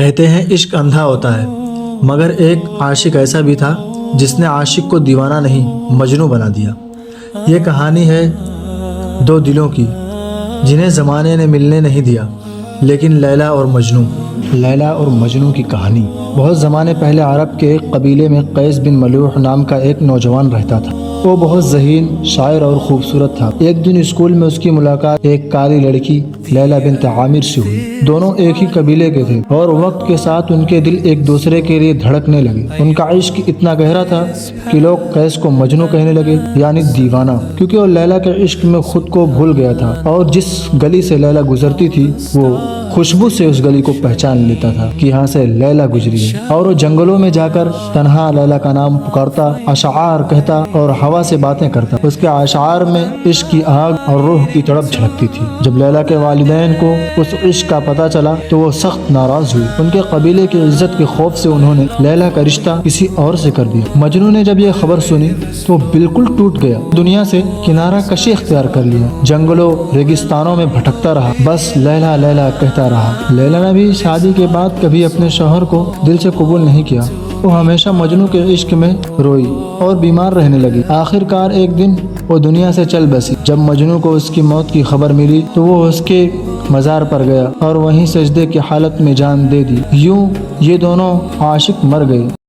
کہتے ہیں عشق اندھا ہوتا ہے، مگر ایک عاشق ایسا بھی تھا جس نے عاشق کو دیوانہ نہیں مجنوں بنا دیا۔ یہ کہانی ہے دو دلوں کی جنہیں زمانے نے ملنے نہیں دیا، لیکن لیلا اور مجنوں کی کہانی۔ بہت زمانے پہلے عرب کے ایک قبیلے میں قیس بن ملوح نام کا ایک نوجوان رہتا تھا۔ وہ بہت ذہین، شاعر اور خوبصورت تھا۔ ایک دن اسکول میں اس کی ملاقات ایک کالی لڑکی لیلا بنت عامر سے ہوئی۔ دونوں ایک ہی قبیلے کے تھے اور وقت کے ساتھ ان کے دل ایک دوسرے کے لیے دھڑکنے لگے۔ ان کا عشق اتنا گہرا تھا کہ لوگ قیس کو مجنوں کہنے لگے، یعنی دیوانہ، کیونکہ وہ لیلا کے عشق میں خود کو بھول گیا تھا اور جس گلی سے لیلا گزرتی تھی وہ خوشبو سے اس گلی کو پہچان لیتا تھا کہ یہاں سے لیلا گزری ہے، اور وہ جنگلوں میں جا کر تنہا لیلا کا نام پکارتا، اشعار کہتا اور ہوا سے باتیں کرتا۔ اس کے اشعار میں عشق کی آگ اور روح کی تڑپ جھلکتی تھی۔ جب لیلا کے والدین کو اس عشق کا پتہ چلا تو وہ سخت ناراض ہوئی۔ ان کے قبیلے کی عزت کے خوف سے انہوں نے لیلا کا رشتہ کسی اور سے کر دیا۔ مجنوں نے جب یہ خبر سنی تو وہ بالکل ٹوٹ گیا، دنیا سے کنارہ کشی اختیار کر لیا، جنگلوں ریگستانوں میں بھٹکتا رہا، بس لیلا لیلا کہتا رہا۔ لیلا نے بھی شادی کے بعد کبھی اپنے شوہر کو دل سے قبول نہیں کیا۔ وہ ہمیشہ مجنوں کے عشق میں روئی اور بیمار رہنے لگی۔ آخر کار ایک دن وہ دنیا سے چل بسی۔ جب مجنوں کو اس کی موت کی خبر ملی تو وہ اس کے مزار پر گیا اور وہیں سجدے کی حالت میں جان دے دی۔ یوں یہ دونوں عاشق مر گئے۔